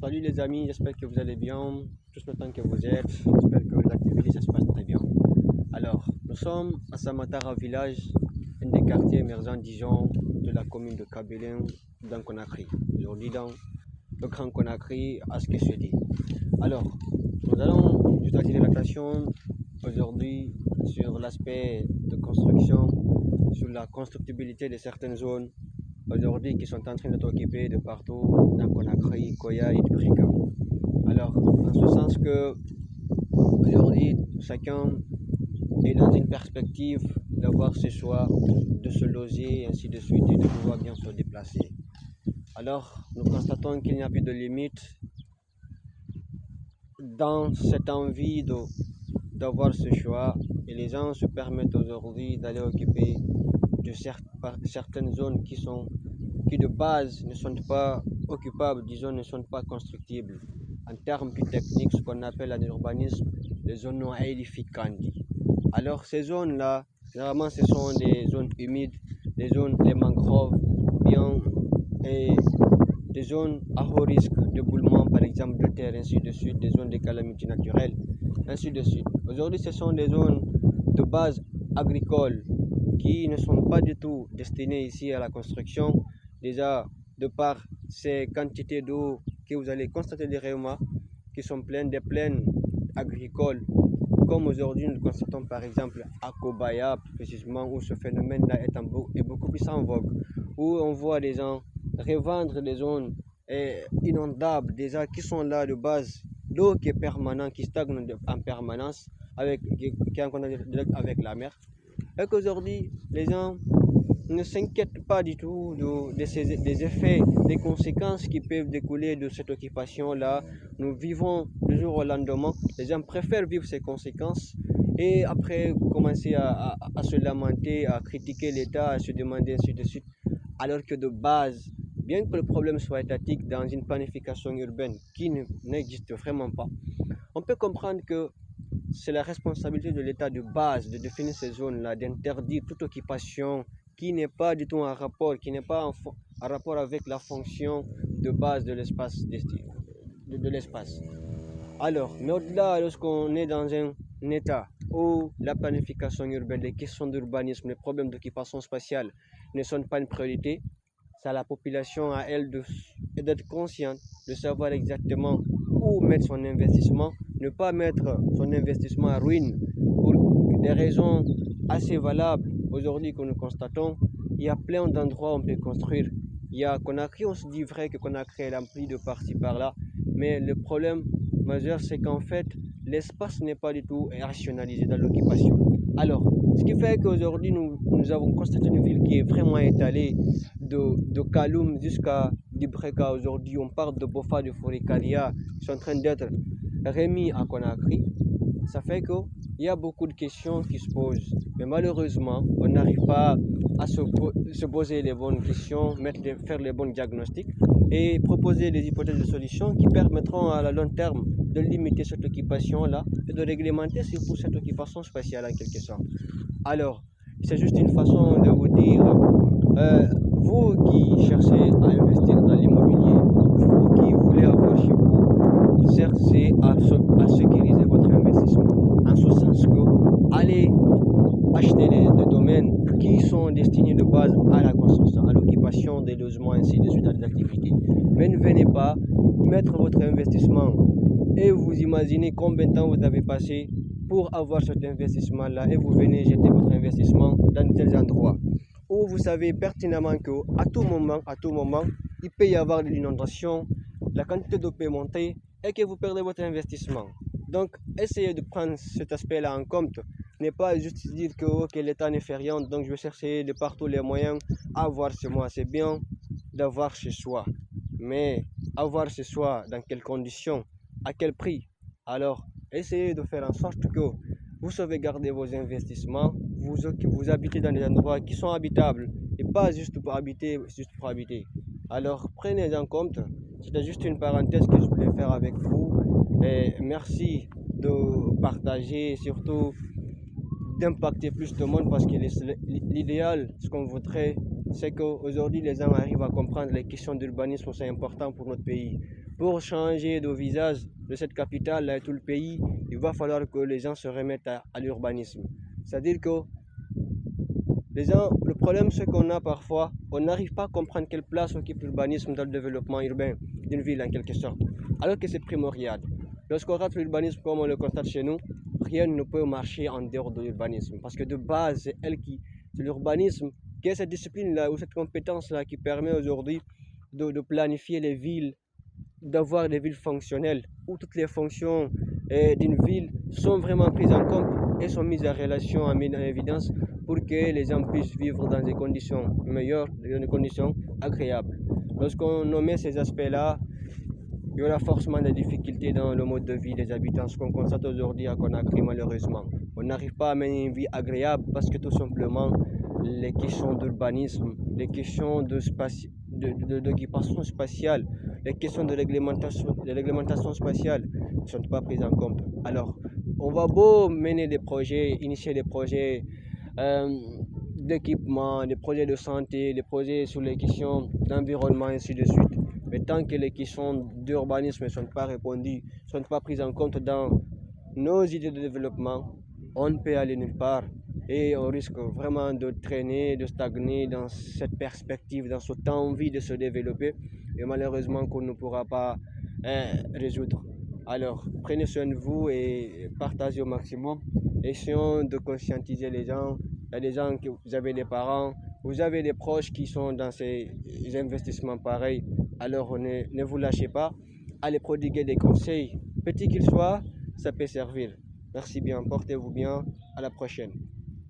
Salut les amis, j'espère que vous allez bien, tout le temps que vous êtes, j'espère que les activités ça se passe très bien. Alors, nous sommes à Samatara village, un des quartiers émergents Dijon de la commune de Kabelin dans Conakry. Aujourd'hui dans le Grand Conakry, à ce que je dis. Alors, nous allons nous attirer l'attention aujourd'hui sur l'aspect de construction, sur la constructibilité de certaines zones aujourd'hui qui sont en train d'être occupées de partout dans Conakry, Koya et Brika. Alors, en ce sens que aujourd'hui, chacun est dans une perspective d'avoir ses choix, de se loger, et ainsi de suite, et de pouvoir bien se déplacer. Alors, nous constatons qu'il n'y a plus de limite dans cette envie d'avoir ce choix, et les gens se permettent aujourd'hui d'aller occuper de certaines zones qui de base ne sont pas occupables, disons, ne sont pas constructibles. En termes plus techniques, ce qu'on appelle en urbanisme, les zones non édificantes. Alors ces zones-là, généralement ce sont des zones humides, des zones, les mangroves, bien, et des zones à haut risque d'éboulement, par exemple de terre, ainsi de suite, des zones de calamités naturelles, ainsi de suite. Aujourd'hui, ce sont des zones de base agricole qui ne sont pas du tout destinées ici à la construction. Déjà, de par ces quantités d'eau que vous allez constater derrière moi, qui sont pleines des plaines agricoles, comme aujourd'hui nous le constatons par exemple à Kobaya, plus précisément, où ce phénomène-là est beaucoup plus en vogue, où on voit des gens revendre des zones inondables, déjà qui sont là de base, l'eau qui est permanente, qui stagne en permanence, qui est en contact direct avec la mer, et qu'aujourd'hui les gens ne s'inquiètent pas du tout des effets, des conséquences qui peuvent découler de cette occupation-là. Nous vivons du jour au lendemain. Les gens préfèrent vivre ces conséquences et après commencer à se lamenter, à critiquer l'État, à se demander ainsi de suite. Alors que de base, bien que le problème soit étatique dans une planification urbaine qui n'existe vraiment pas, on peut comprendre que c'est la responsabilité de l'État de base de définir ces zones-là, d'interdire toute occupation qui n'est pas du tout en rapport, qui n'est pas en rapport avec la fonction de base de l'espace. De l'espace. Alors, mais au-delà, lorsqu'on est dans un état où la planification urbaine, les questions d'urbanisme, les problèmes d'occupation spatiale ne sont pas une priorité, c'est à la population à elle d'être consciente, de savoir exactement où mettre son investissement, ne pas mettre son investissement à ruine pour des raisons assez valables. Aujourd'hui que nous constatons, il y a plein d'endroits où on peut construire. Il y a Conakry, on se dit vrai que Conakry est rempli de par-ci par-là, mais le problème majeur c'est qu'en fait l'espace n'est pas du tout rationalisé dans l'occupation. Alors, ce qui fait qu'aujourd'hui nous avons constaté une ville qui est vraiment étalée de Kaloum jusqu'à Dibreka. Aujourd'hui, on parle de Bofa, de Forikaria, qui sont en train d'être remis à Conakry. Ça fait qu'il y a beaucoup de questions qui se posent. Mais malheureusement, on n'arrive pas à se poser les bonnes questions, faire les bons diagnostics et proposer des hypothèses de solutions qui permettront à la long terme de limiter cette occupation-là et de réglementer surtout cette occupation spatiale en quelque sorte. Alors, c'est juste une façon de vous dire, vous qui cherchez à investir dans l'immobilier, vous qui voulez avoir chez vous, cherchez à sécuriser votre investissement. En ce sens que allez acheter des domaines qui sont destinés de base à la construction, à l'occupation des logements, ainsi de suite, à des activités. Mais ne venez pas mettre votre investissement et vous imaginez combien de temps vous avez passé pour avoir cet investissement-là et vous venez jeter votre investissement dans de tels endroits où vous savez pertinemment qu'à tout moment, il peut y avoir de l'inondation, la quantité d'eau peut monter et que vous perdez votre investissement. Donc, essayez de prendre cet aspect-là en compte. Ne pas juste dire que okay, l'État ne fait rien, donc je vais chercher de partout les moyens à avoir chez moi. C'est bien d'avoir chez soi, mais avoir chez soi dans quelles conditions, à quel prix? Alors, essayez de faire en sorte que vous sauvegardez vos investissements, vous habitez dans des endroits qui sont habitables et pas juste pour habiter, juste pour habiter. Alors, prenez en compte, c'était juste une parenthèse que je voulais faire avec vous. Et merci de partager et surtout d'impacter plus de monde parce que l'idéal, ce qu'on voudrait, c'est qu'aujourd'hui les gens arrivent à comprendre les questions d'urbanisme, c'est important pour notre pays. pour changer de visage de cette capitale et tout le pays, il va falloir que les gens se remettent à l'urbanisme. C'est-à-dire que les gens, le problème c'est qu'on a parfois, on n'arrive pas à comprendre quelle place occupe l'urbanisme dans le développement urbain d'une ville en quelque sorte, alors que c'est primordial. Lorsqu'on rate l'urbanisme comme on le constate chez nous, rien ne peut marcher en dehors de l'urbanisme, parce que de base c'est l'urbanisme qui est cette discipline-là ou cette compétence-là qui permet aujourd'hui de planifier les villes, d'avoir des villes fonctionnelles, où toutes les fonctions d'une ville sont vraiment prises en compte et sont mises en relation, en évidence pour que les gens puissent vivre dans des conditions meilleures, dans des conditions agréables. Lorsqu'on nomme ces aspects-là, il y aura forcément des difficultés dans le mode de vie des habitants, ce qu'on constate aujourd'hui à Conakry malheureusement. On n'arrive pas à mener une vie agréable parce que tout simplement les questions d'urbanisme, les questions d'occupation spatiale, les questions de réglementation spatiale ne sont pas prises en compte. Alors, on va beau mener des projets, initier des projets euh, d'équipement, des projets de santé, des projets sur les questions d'environnement, et ainsi de suite. Mais tant que les questions d'urbanisme ne sont pas répondues, ne sont pas prises en compte dans nos idées de développement, on ne peut aller nulle part et on risque vraiment de traîner, de stagner dans cette perspective, dans cette envie de se développer et malheureusement qu'on ne pourra pas résoudre. Alors, prenez soin de vous et partagez au maximum. Essayons de conscientiser les gens. Il y a des gens, vous avez des parents, vous avez des proches qui sont dans ces investissements pareils. Alors, ne vous lâchez pas. Allez prodiguer des conseils, petits qu'ils soient, ça peut servir. Merci bien, portez-vous bien, à la prochaine.